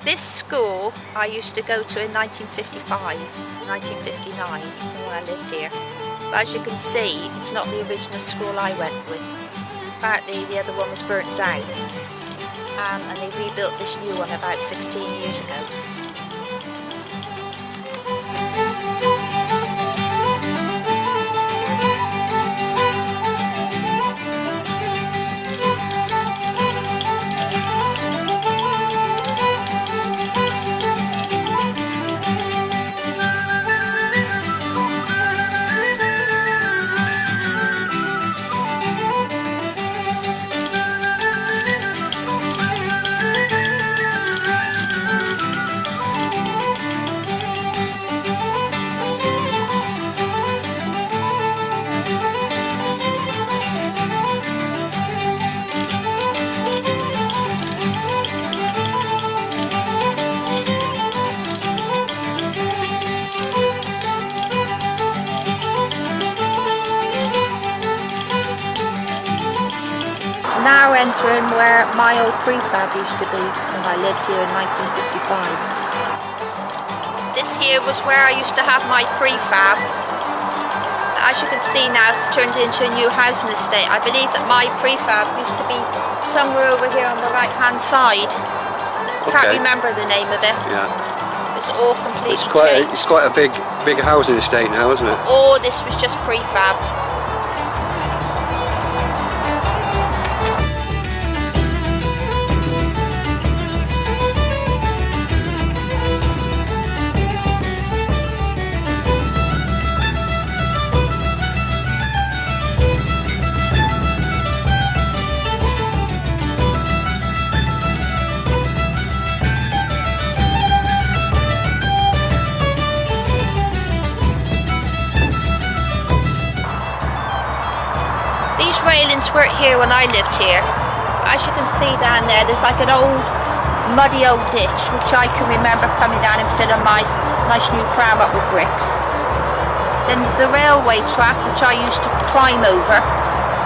This school I used to go to in 1955, 1959 when I lived here. But as you can see, it's not the original school I went with. Apparently the other one was burnt down. And they rebuilt this new one about 16 years ago. Now entering where my old prefab used to be when I lived here in 1955. This here was where I used to have my prefab. As you can see now, it's turned into a new housing estate. I believe that my prefab used to be somewhere over here on the right hand side. Okay. Can't remember the name of it. Yeah. It's all completely changed. It's quite a big housing estate now, isn't it? Oh, this was just prefabs. These railings weren't here when I lived here. As you can see down there, there's like an old, muddy old ditch, which I can remember coming down and filling my nice new pram up with bricks. Then there's the railway track, which I used to climb over.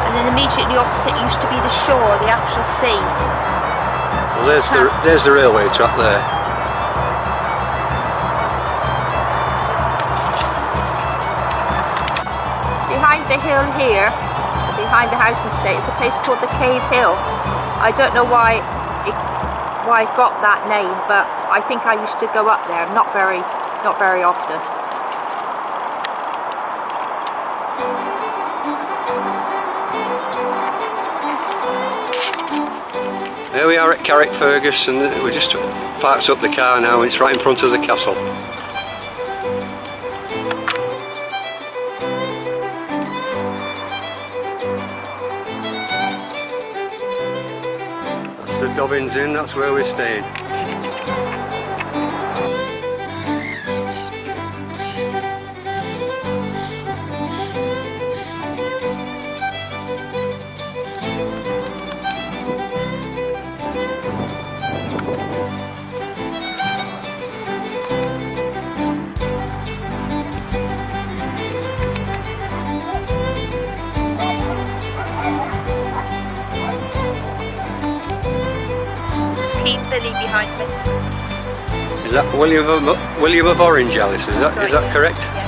And then immediately opposite used to be the shore, the actual sea. Well, there's the railway track there. Behind the hill here, behind the housing estate, is a place called the Cave Hill. I don't know why it got that name, but I think I used to go up there, not very often. There we are at Carrickfergus, and we just parked up the car now. It's right in front of the castle. The Dobbins Inn, that's where we're staying. Billy behind me. Is that William of Orange, Alice? Is that correct? Yeah.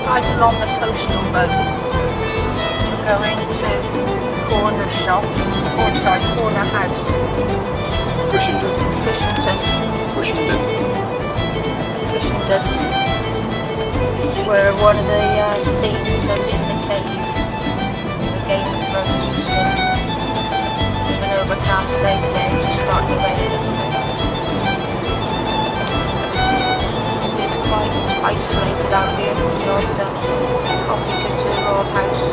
Right along the coastal road, we're going to corner shop, corner house. Cushington. one of the scenes of in the cave. The Game of Thrones was filmed. An overcast day today, it's just starting to rain a little bit. See, it's quite isolated out here from the odd cottage or two or odd house.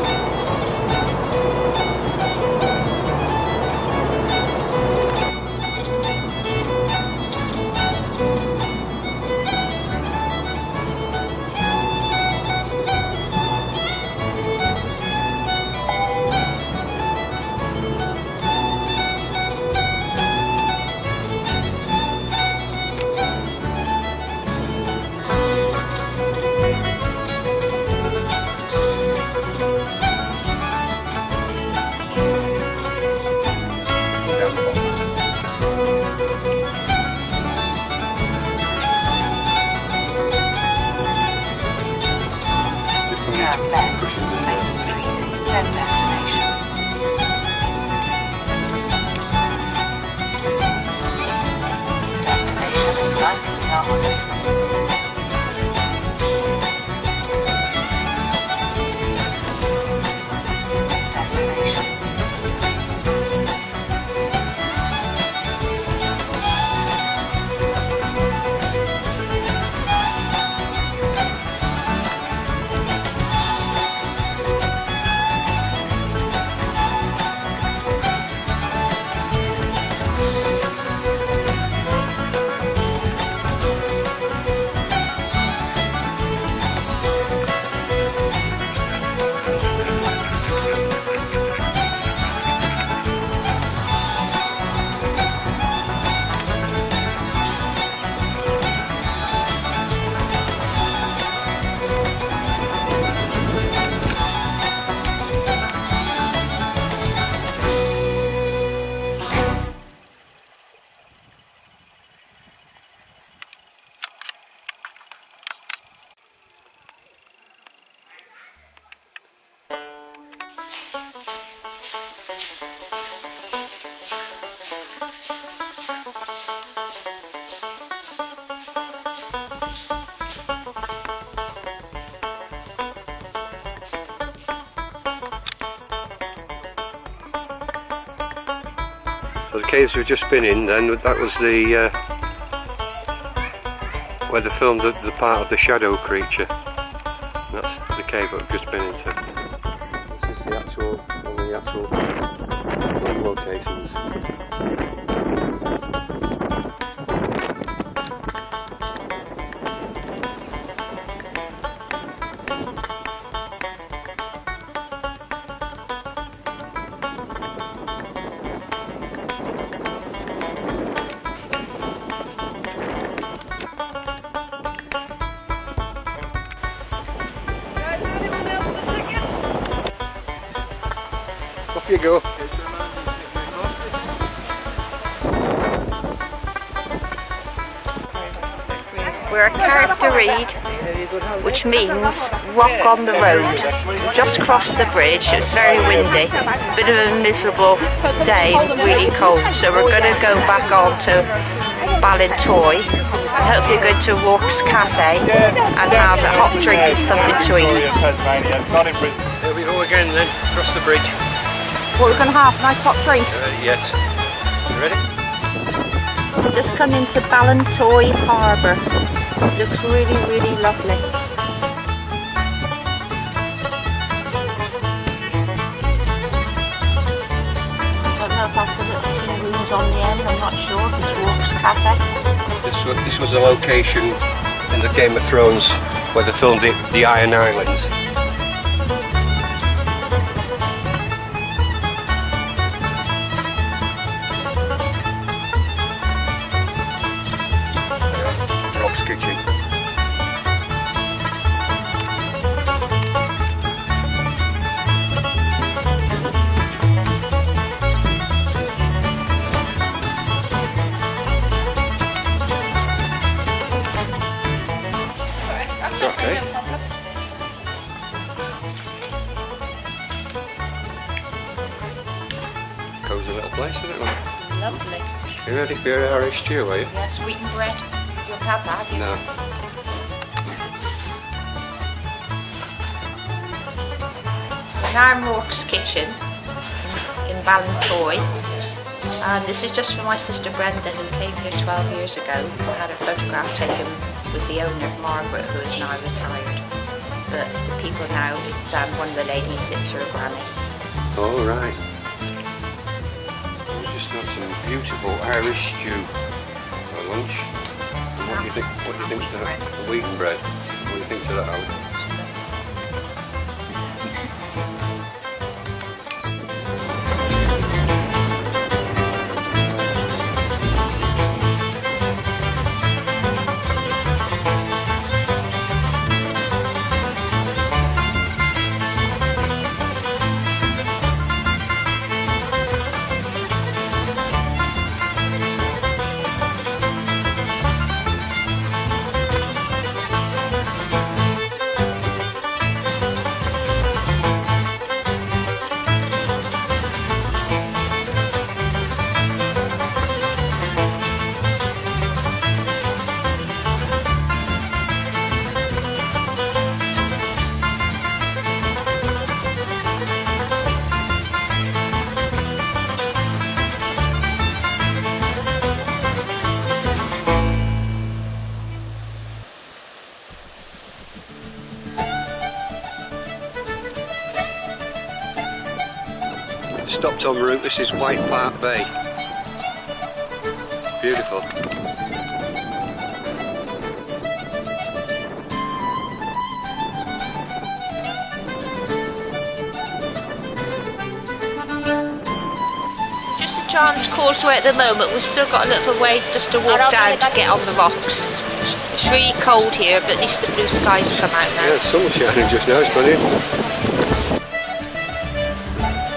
So the caves we've just been in, then that was the where they filmed the part of the shadow creature. And that's the cave that we've just been into. This is the actual one of the actual locations. Off you go. We're at Carrickfergus, which means rock on the road. We've just crossed the bridge. It was very windy, bit of a miserable day, really cold. So we're going to go back on to Ballintoy and hopefully go to Walks Cafe and have a hot drink and something to eat. There we go again then, across the bridge. What we're going to have? Nice hot drink? Yes. You ready? Just come into Ballintoy Harbour. Looks really, really lovely. I don't know if that's a little tea rooms on the end. I'm not sure if it's Walks Cafe. This was a location in the Game of Thrones where they filmed the Iron Islands. Kitchen. It's okay. Cozy little place, isn't it? Lovely. You ready for your Irish stew, are you? Yeah, sweetened bread. You'll have that. No. Our Mork's kitchen in Ballintoy, and this is just for my sister Brenda, who came here 12 years ago. I had her photograph taken with the owner Margaret, who is now retired, but the people now, it's one of the ladies sits her granny. All right. We just had some beautiful Irish stew for lunch. And what do you think? What do you think to that? The wheaten bread. What do you think to that, Howard? Stopped en route. This is White Park Bay. Beautiful. Just at John's Causeway at the moment. We've still got a little way just to walk down to get on the rocks. It's really cold here, but at least the blue skies come out now. Yeah, the sun's shining just now. It's brilliant.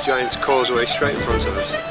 Giant's Causeway straight in front of us.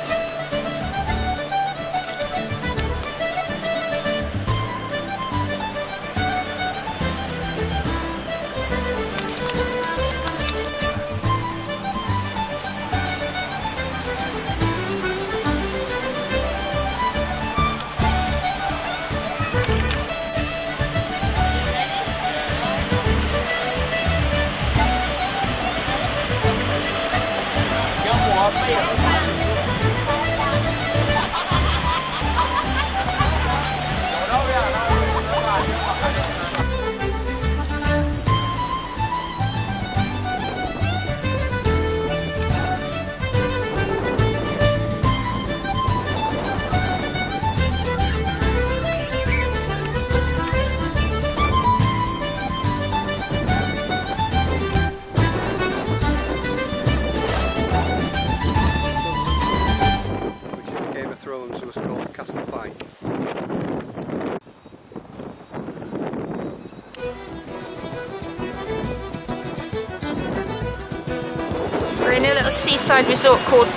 We're in a little seaside resort called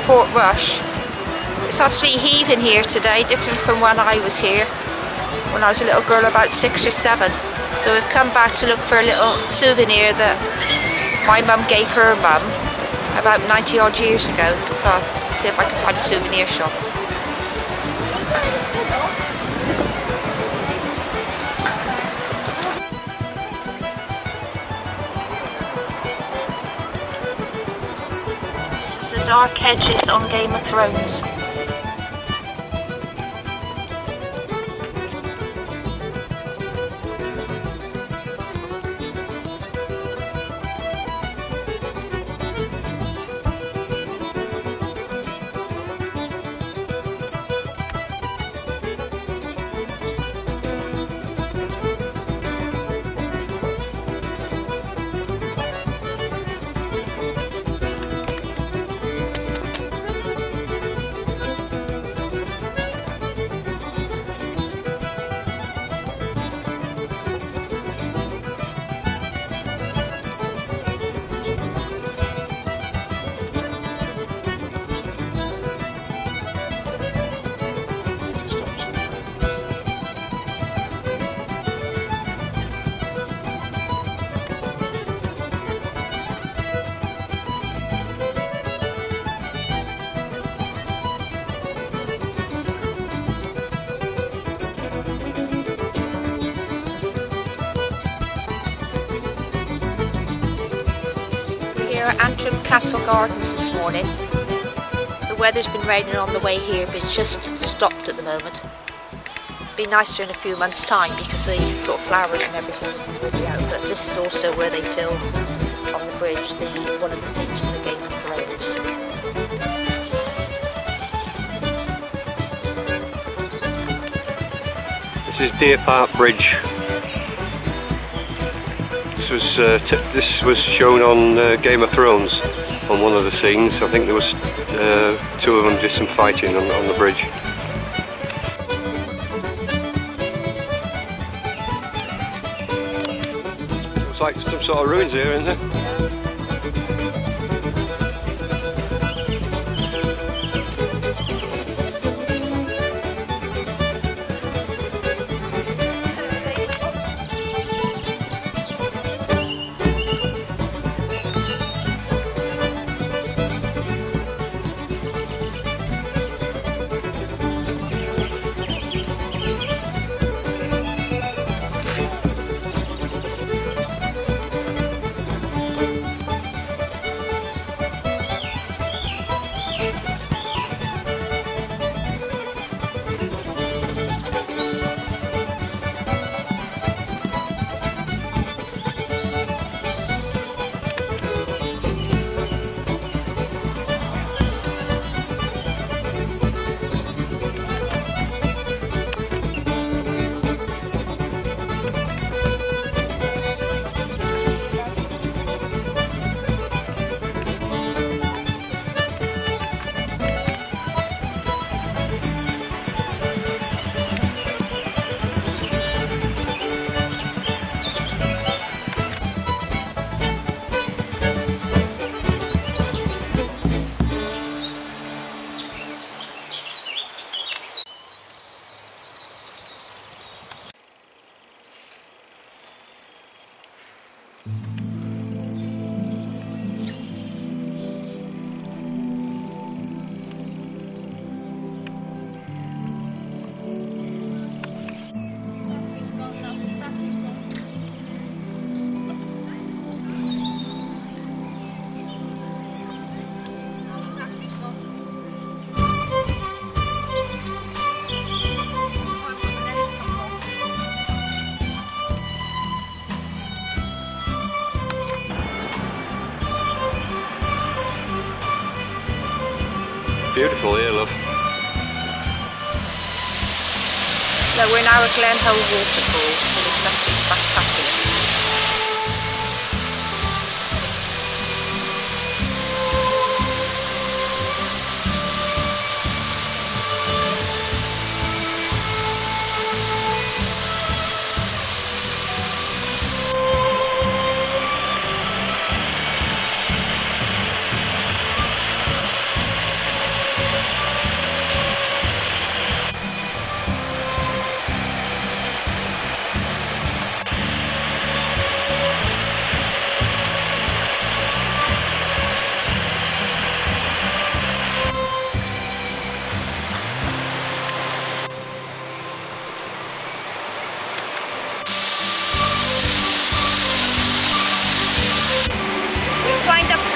Port Rush. It's absolutely heaving here today, different from when I was here, when I was a little girl about 6 or 7. So we've come back to look for a little souvenir that my mum gave her mum about 90 odd years ago. So I'll see if I can find a souvenir shop. The dark hedges on Game of Thrones. We're at Antrim Castle Gardens this morning. The weather's been raining on the way here, but it's just stopped at the moment. It'll be nicer in a few months' time because the sort of flowers and everything will be out. But this is also where they film on the bridge one of the scenes in the Game of Thrones. This is Deer Park Bridge. This was shown on Game of Thrones on one of the scenes. I think there was two of them did some fighting on the bridge. Looks like some sort of ruins here, isn't there? Beautiful here, love. So we're now at Gleno Waterfalls, so it's absolutely spectacular.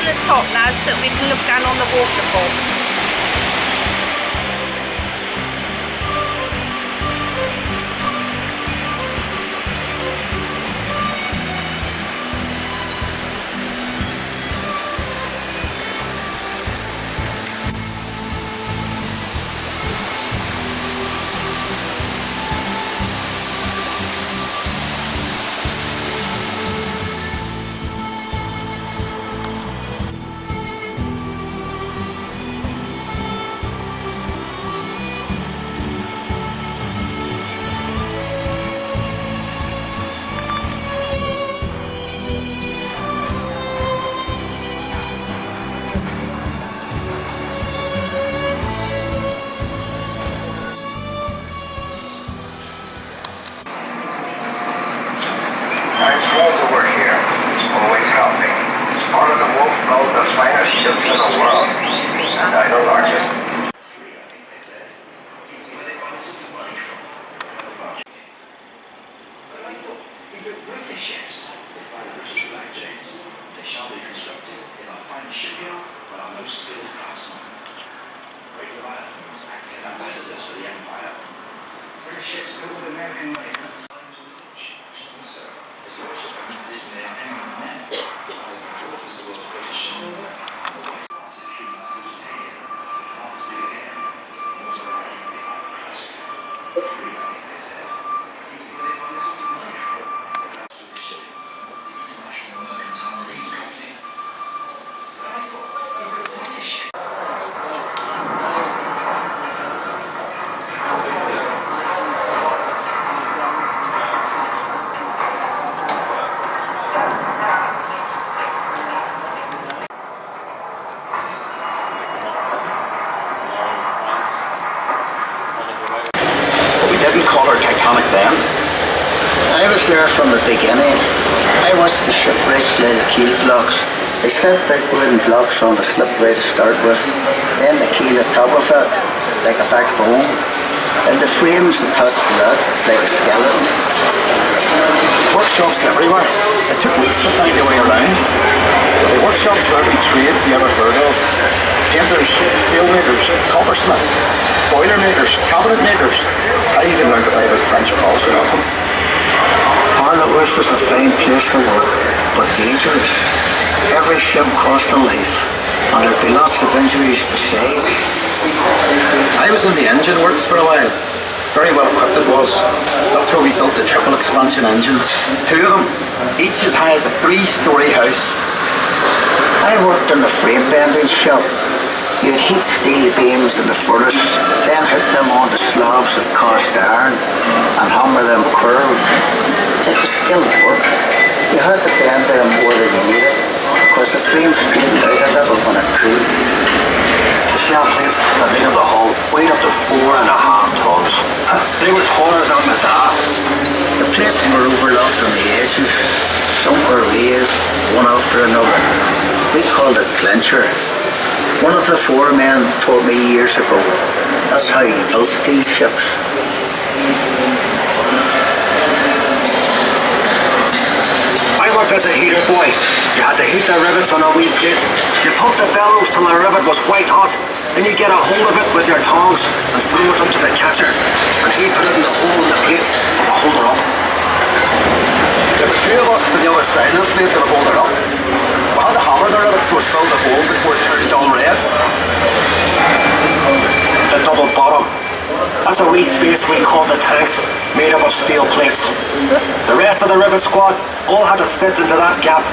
The top now so that we can look down on the waterfall. ships in the world, and I the largest. British ships, they find the British flag, James. They shall be constructed in our We didn't call her Titanic then. I was there from the beginning. I watched the shipwrights lay the keel blocks. They set big wooden blocks on the slipway to start with, then the keel atop of it, like a backbone, and the frames attached to that, like a skeleton. Workshops everywhere. It took weeks to find a way around. The workshops for every trade you ever heard of. Painters, sailmakers, coppersmiths, boiler makers, cabinet makers. I even learned about French polishing of them. Harlowers was a fine place to work, but dangerous. Every ship cost a life, and there'd be lots of injuries besides. I was in the engine works for a while. Very well equipped it was. That's where we built the triple expansion engines. 2 of them, each as high as a 3-story house. I worked in the frame bending shop. You'd heat steel beams in the furnace, then hook them onto slabs of cast iron and hammer them curved. It was skilled work. You had to bend them more than you needed, because the frame straightened out a little when it cooled. The shell plates that made up the hull weighed up to 4.5 tons. They were taller than the da. The plates were overlocked on the edges. Some were raised, one after another. We called it clincher. One of the foremen told me years ago, that's how you built steel ships. I worked as a heater boy. You had to heat the rivets on a wee plate. You pumped the bellows till the rivet was white hot. Then you get a hold of it with your tongs and throw it up to the catcher. And he put it in the hole in the plate and hold it up. There were 2 of us on the other side of the plate to hold it up. We had to hammer the rivet so it filled the hole before it turned dull red. The double bottom. That's a wee space we called the tanks, made up of steel plates. The rest of the rivet squad all had to fit into that gap.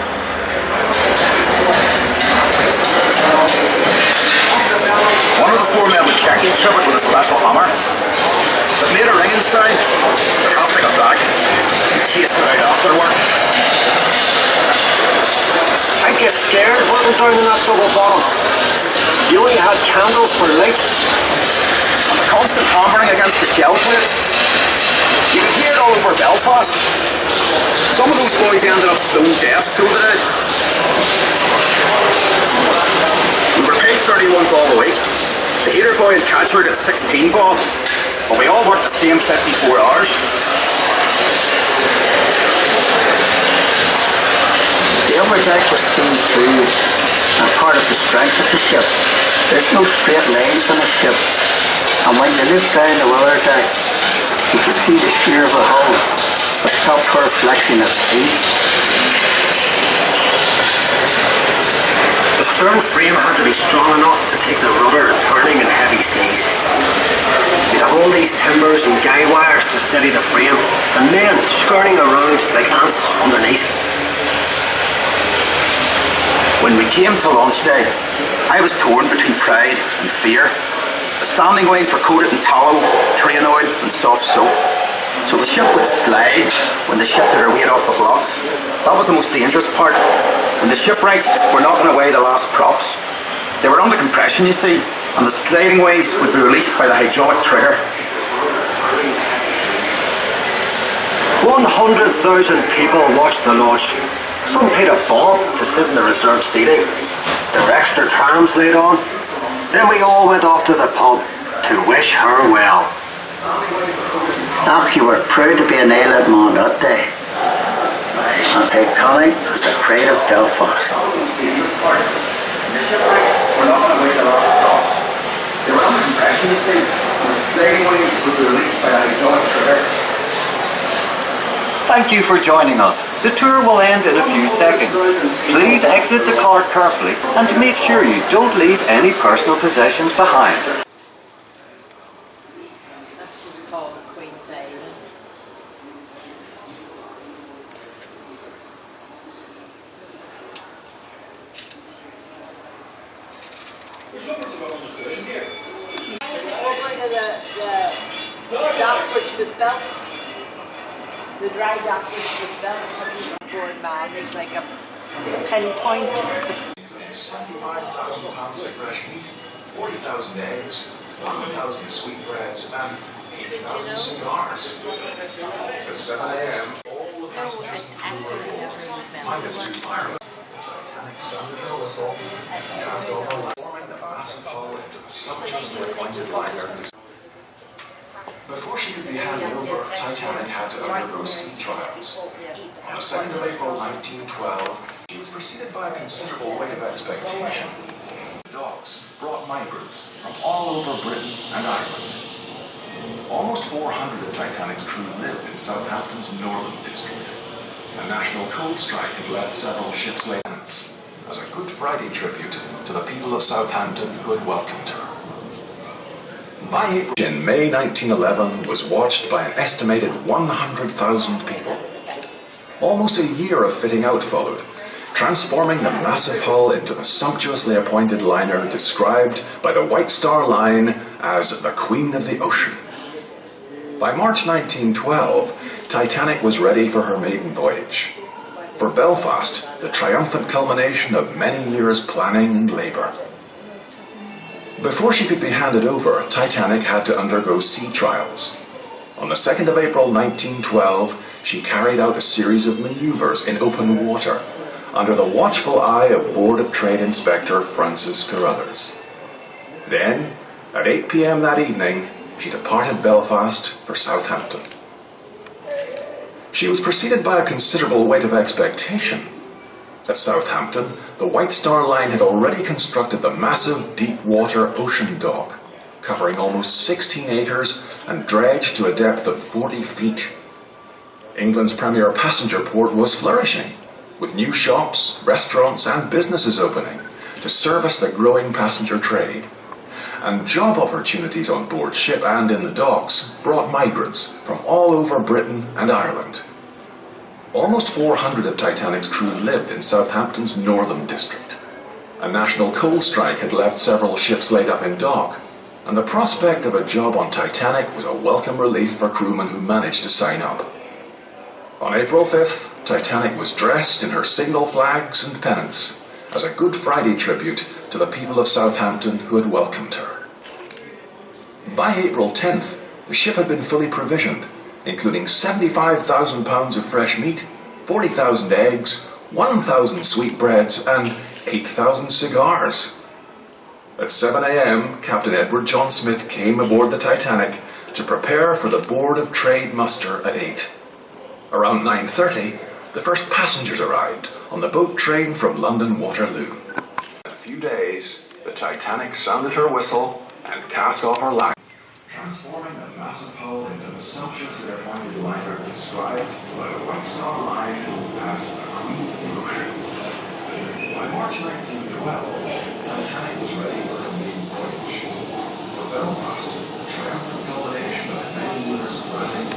One of the 4 men would check each rivet with a special hammer. If it made a ringing sound, they'd have to go back and chase it out after work. I'd get scared working down in that double bottom. You only had candles for light. And the constant hammering against the shell plates. You could hear it all over Belfast. Some of those boys ended up stone deaf, so they did. We were paid 31 bob a week. The heater boy and catcher got 16 bob. But we all worked the same 54 hours. The upper deck was steel too, and part of the strength of the ship. There's no straight lines on a ship, and when you look down the weather deck, you can see the shear of the hull, but stopped her flexing at sea. The stern frame had to be strong enough to take the rudder turning in heavy seas. You'd have all these timbers and guy wires to steady the frame, and men skirting around like ants underneath. When we came to launch day, I was torn between pride and fear. The standing ways were coated in tallow, train oil and soft soap, so the ship would slide when they shifted her weight off the blocks. That was the most dangerous part, and the shipwrights were knocking away the last props. They were under compression, you see, and the sliding ways would be released by the hydraulic trigger. 100,000 people watched the launch. Some paid a bob to sit in the reserved seating. There were extra trams laid on. Then we all went off to the pub to wish her well. Now you were proud to be an island man that day. And Titanic was the pride of Belfast. The shipwrights were not away the last stop. They were under compression, you see. Langways will be released by Ulster Fry. Thank you for joining us. The tour will end in a few seconds. Please exit the car carefully and make sure you don't leave any personal possessions behind. This was called Queen's Island. Over to the dock which was built. The dry dock which was built before man is like a pinpoint. 75,000 of fresh meat, 40,000 eggs, 1,000 sweetbreads, and 8,000 cigars. At 7 a.m., all the passengers minus 2 firemen. Titanic sounded her whistle, cast over, forming the massive hull into the sumptuously appointed liner. Before she could be handed over, Titanic had to undergo sea trials. On the 2nd of April 1912, she was preceded by a considerable weight of expectation. Dogs brought migrants from all over Britain and Ireland. Almost 400 of Titanic's crew lived in Southampton's northern district. A national coal strike had left several ships late as a Good Friday tribute to the people of Southampton who had welcomed her. By April, in May 1911, was watched by an estimated 100,000 people. Almost a year of fitting out followed, transforming the massive hull into the sumptuously appointed liner described by the White Star Line as the Queen of the Ocean. By March 1912, Titanic was ready for her maiden voyage. For Belfast, the triumphant culmination of many years' planning and labour. Before she could be handed over, Titanic had to undergo sea trials. On the 2nd of April 1912, she carried out a series of manoeuvres in open water, under the watchful eye of Board of Trade Inspector Francis Carruthers. Then, at 8 p.m. that evening, she departed Belfast for Southampton. She was preceded by a considerable weight of expectation. At Southampton, the White Star Line had already constructed the massive deep-water ocean dock, covering almost 16 acres and dredged to a depth of 40 feet. England's premier passenger port was flourishing, with new shops, restaurants and businesses opening to service the growing passenger trade. And job opportunities on board ship and in the docks brought migrants from all over Britain and Ireland. Almost 400 of Titanic's crew lived in Southampton's northern district. A national coal strike had left several ships laid up in dock, and the prospect of a job on Titanic was a welcome relief for crewmen who managed to sign up. On April 5th, Titanic was dressed in her signal flags and pennants as a Good Friday tribute to the people of Southampton who had welcomed her. By April 10th, the ship had been fully provisioned, including 75,000 pounds of fresh meat, 40,000 eggs, 1,000 sweetbreads and 8,000 cigars. At 7 a.m, Captain Edward John Smith came aboard the Titanic to prepare for the Board of Trade muster at 8. Around 9:30, the first passengers arrived on the boat train from London Waterloo. In a few days, the Titanic sounded her whistle and cast off her line, transforming the massive hull into the sumptuously appointed liner described by the White Star Line as the Queen of the Ocean. By March 1912, the Titanic was ready for her maiden voyage. For Belfast, the triumphant culmination of many years of planning.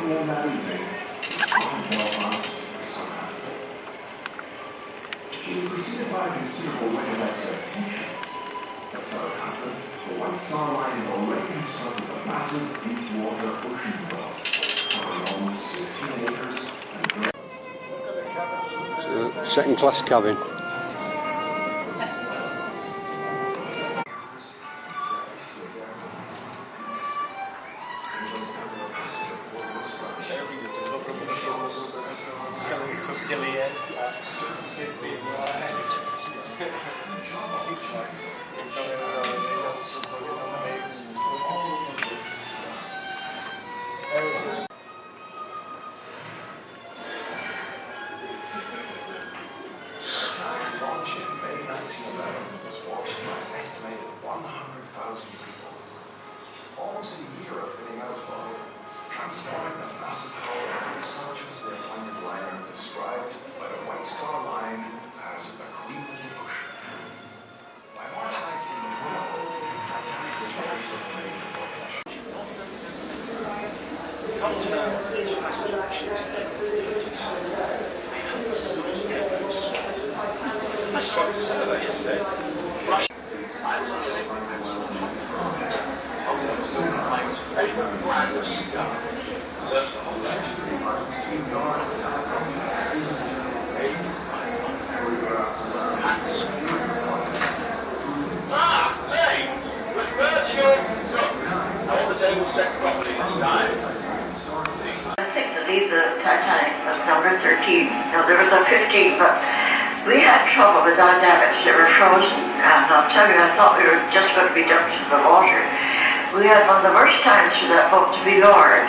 p.m. that evening, on Belfast, Southampton. She was preceded by a considerable wait of expectation. At Southampton, the White Star Line had already constructed a massive deep-water ocean dock, covering almost 16 acres and Second-class cabin. I think to leave the Titanic was number 13. No, there was a 15, but we had trouble with our davits. They were frozen, and I'll tell you, I thought we were just going to be dumped into the water. We had one of the worst times for that boat to be lowered.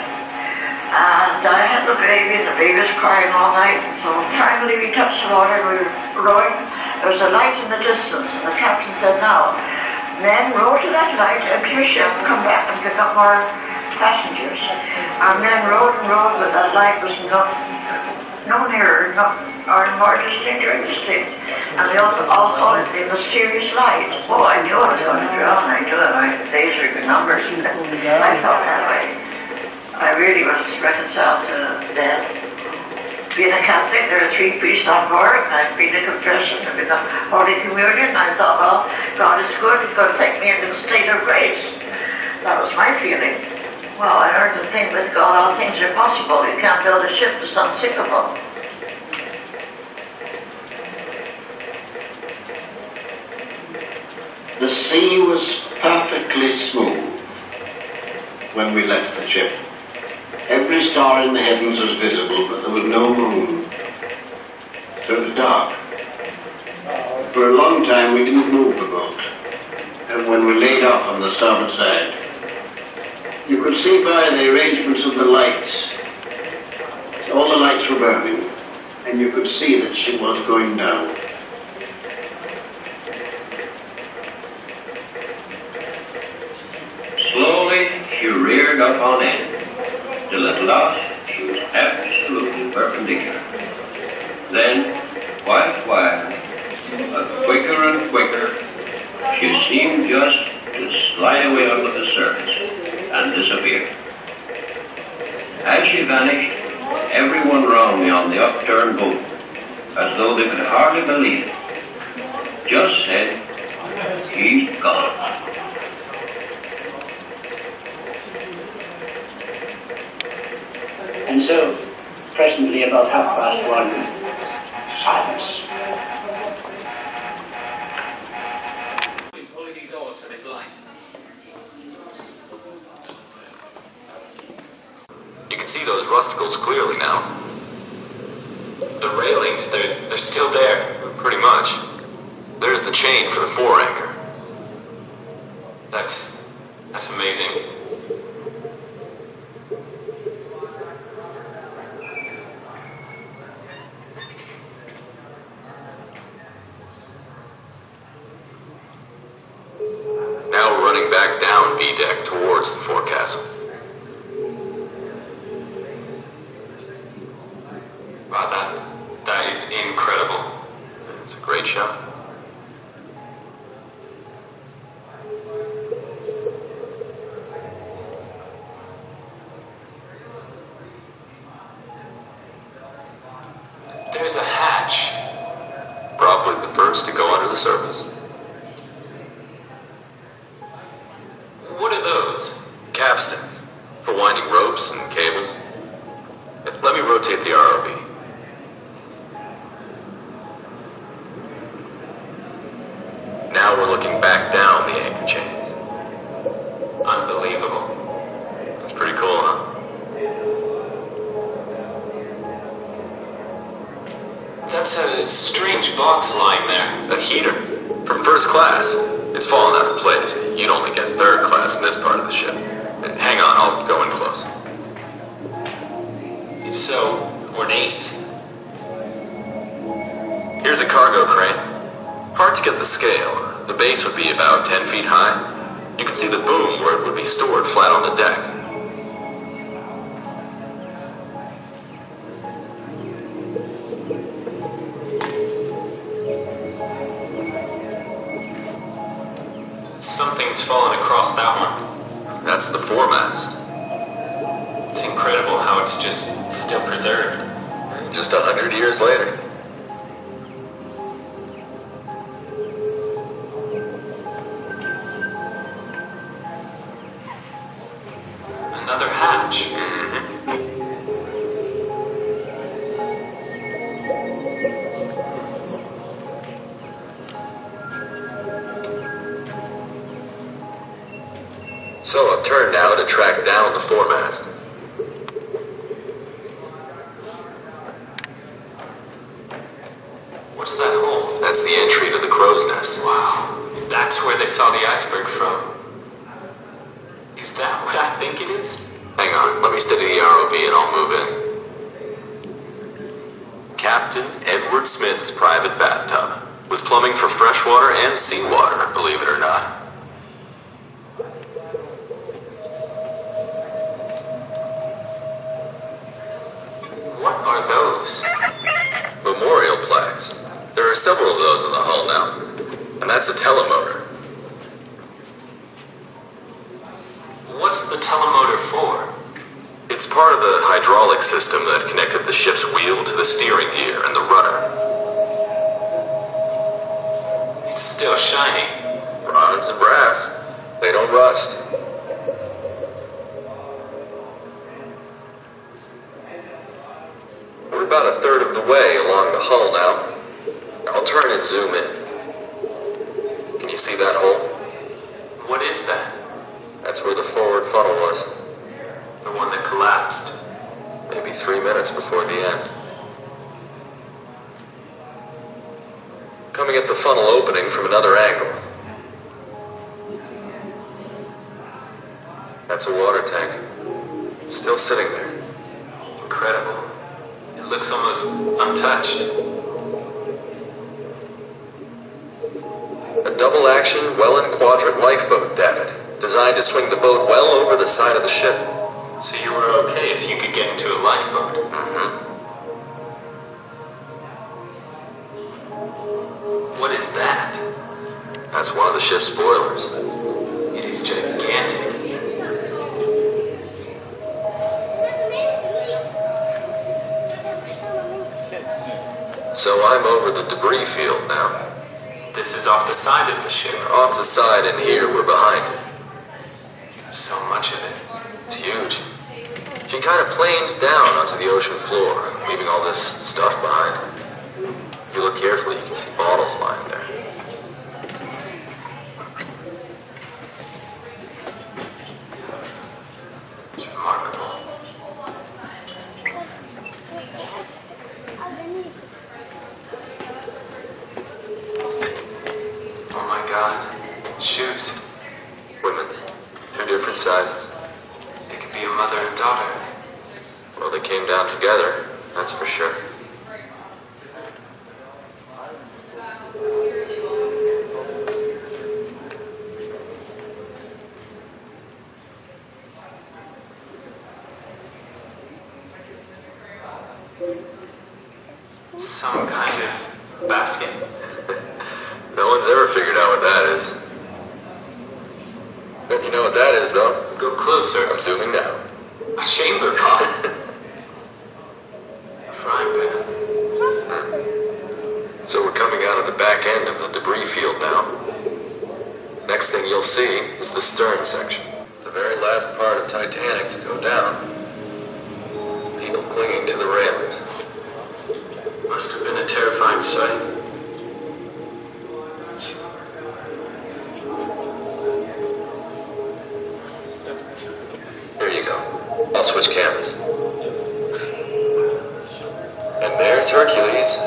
And I had the baby, and the baby was crying all night, so finally we touched the water, and we were rowing. There was a light in the distance, and the captain said, "Now, men, row to that light, empty your ship, and come back and pick up more passengers." Our men rowed and rowed, but that light was no nearer, or more distinct or indistinct. And they all called it the mysterious light. Oh, I knew I was going to drown. I knew it. My days were numbered. I felt that way. I really was reconciled to death. Being a Catholic, there are 3 priests on board, and I'd been to confession, I'd been to Holy Communion, and I thought, well, God is good, He's going to take me into the state of grace. That was my feeling. Well, I learned the thing with God, all things are possible. You can't build a ship that's unsinkable. The sea was perfectly smooth when we left the ship. Every star in the heavens was visible, but there was no moon. So it was dark. For a long time we didn't move the boat. And when we laid off on the starboard side, you could see by the arrangements of the lights. All the lights were burning, and you could see that she was going down. Slowly, she reared up on end, till at last she was absolutely perpendicular. Then, quite quietly, but quicker and quicker, she seemed just to slide away under the surface and disappear. As she vanished, everyone round me on the upturned boat, as though they could hardly believe it, just said, "He's gone." And so, presently about 1:30, silence. Pulling these oars for this light. You can see those rusticles clearly now. The railings, they're still there, pretty much. There's the chain for the fore anchor. That's amazing. Now running back down B deck towards the forecastle. Wow, that is incredible. It's a great shot. There's a hatch. Probably the first to go under the surface. What are those? Capstans. For winding ropes and cables. Let me rotate the ROV. Now we're looking back down the anchor chains. Unbelievable. That's pretty cool, huh? That's a strange box lying there. A heater. From first class. It's fallen out of place. You'd only get third class in this part of the ship. Hang on, I'll go in close. It's so ornate. Here's a cargo crane. Hard to get the scale. The base would be about 10 feet high. You can see the boom where it would be stored flat on the deck. Something's fallen across that one. That's the foremast. It's incredible how it's just still preserved. Just 100 years later. Another hatch. So I've turned now to track down the foremast. What's that hole? That's the entry to the crow's nest. Wow. That's where they saw the iceberg from. Is that what I think it is? Hang on, let me steady the ROV and I'll move in. Captain Edward Smith's private bathtub, with plumbing for freshwater and seawater, believe it or not. What are those? Memorial plaques. There are several of those in the hull now. And that's a telemotor. What's the telemotor for? It's part of the hydraulic system that connected the ship's wheel to the steering gear and the rudder. It's still shiny. Bronze and brass. They don't rust. We're about a third of the way along the hull now. I'll turn and zoom in. Can you see that hole? What is that? That's where the forward funnel was. The one that collapsed. Maybe 3 minutes before the end. Coming at the funnel opening from another angle. That's a water tank. Still sitting there. Incredible. It looks almost untouched. A double-action well-in-quadrant lifeboat, David. Designed to swing the boat well over the side of the ship. So you were okay if you could get into a lifeboat? What is that? That's one of the ship's boilers. It is gigantic. So I'm over the debris field now. This is off the side of the ship. Off the side, and here we're behind it. So much of it. It's huge. She kind of planed down onto the ocean floor, leaving all this stuff behind her. If you look carefully, you can see bottles lying there. It's remarkable. Oh my God. Shoes. Women's. 2 different sizes. It could be a mother and daughter. Well, they came down together, that's for sure. Some kind of basket. No one's ever figured out what that is. Bet you know what that is, though. Go closer. I'm zooming now. A chamber pot. A frying pan. debris field now. Next thing you'll see is the stern section. The very last part of Titanic to go down. People clinging to the railings. Must have been a terrifying sight. Here you go. I'll switch cameras. And there's Hercules,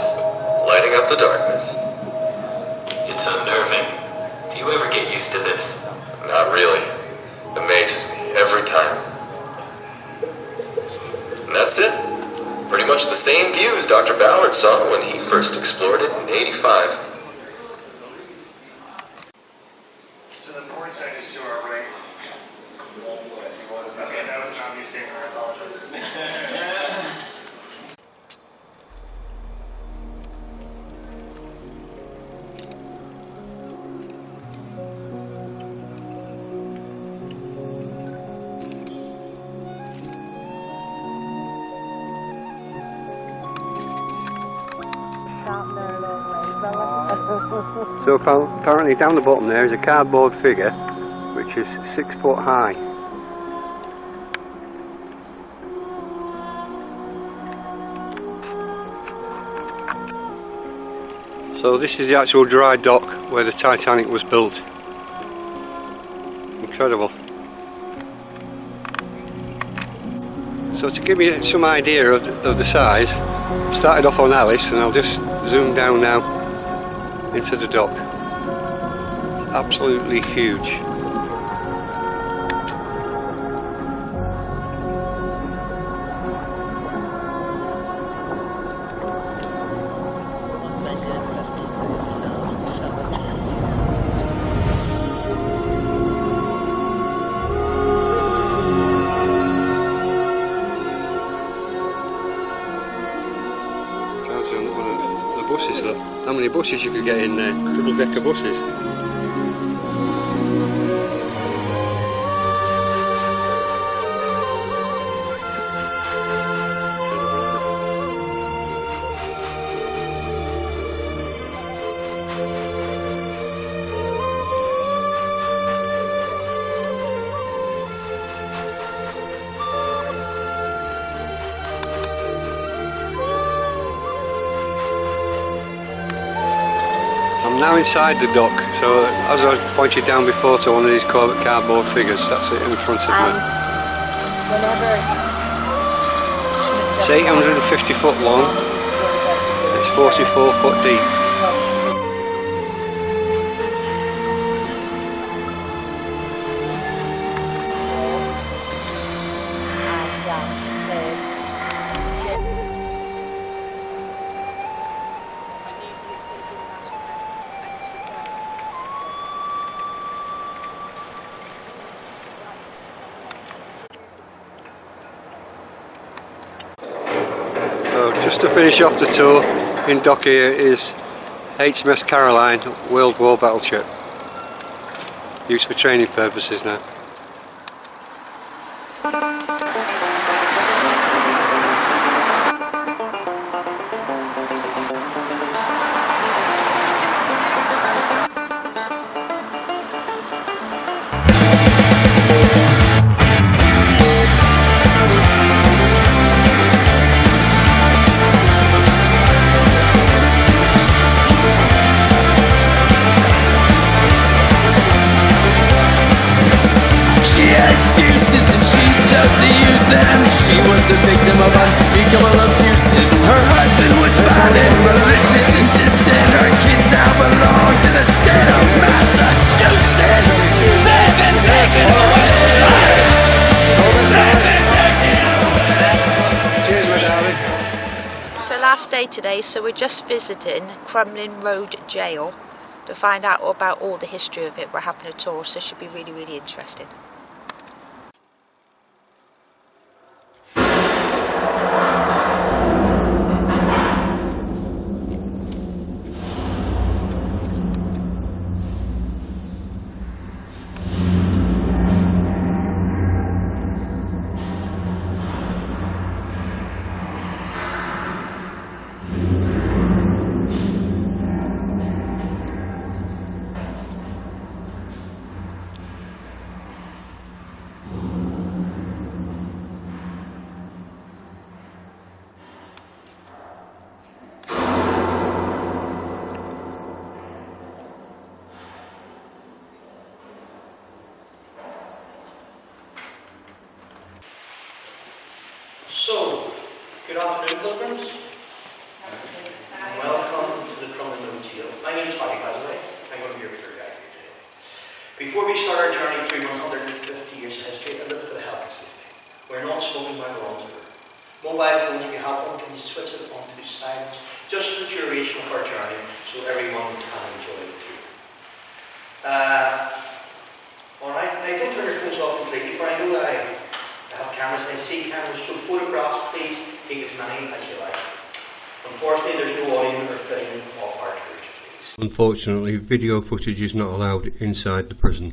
lighting up the darkness. It's unnerving. Do you ever get used to this? Not really. Amazes me every time. And that's it. Pretty much the same views Dr. Ballard saw when he first explored it in '85. So the port side is to our right. Okay, that was an obvious thing. I apologize. So apparently down the bottom there is a cardboard figure which is 6 foot high. So this is the actual dry dock where the Titanic was built. Incredible. So to give you some idea of the size, I started off on Alice and I'll just zoom down now into the dock. It's absolutely huge. Buses, look. How many buses you could get in there? Double-decker buses. I'm now inside the dock, so as I pointed down before to one of these cardboard figures, that's it in front of me. It's 850 foot long, it's 44 foot deep. Just to finish off the tour, in dock here is HMS Caroline, World War battleship, used for training purposes now. A victim of unspeakable abuses. Her husband was violent, malicious, and distant. Her kids now belong to the state of Massachusetts. They've been taken away. They've been taken away. Cheers, my darling. So last day today, so we're just visiting Crumlin Road Gaol to find out about all the history of it. We're having a tour, so it should be really, really interesting. So, good afternoon, pilgrims. Welcome to the Crumlin Road Gaol. My name is Paddy, by the way. I'm going to be your tour guide here today. Before we start our journey through 150 years of history, a little bit of health and safety. We're not smoking while we're on tour. Mobile phones, if you have one, can you switch it on to silence? Just for the duration of our journey, so everyone can enjoy the tour. Alright, now don't turn your phones off completely, for I know that I have cameras and I see cameras, so photographs, please take as many as you like. Unfortunately, there's no audio or filming of our tours, please. Unfortunately, video footage is not allowed inside the prison.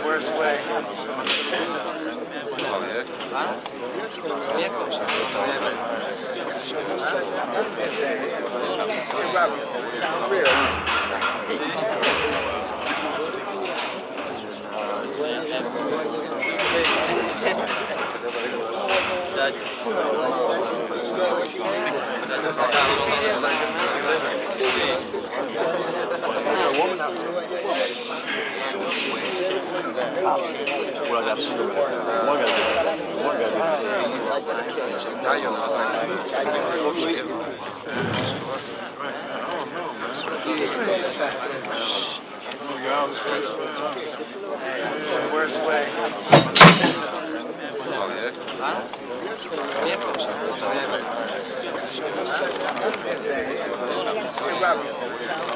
Worst way. Worst way.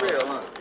Real, huh?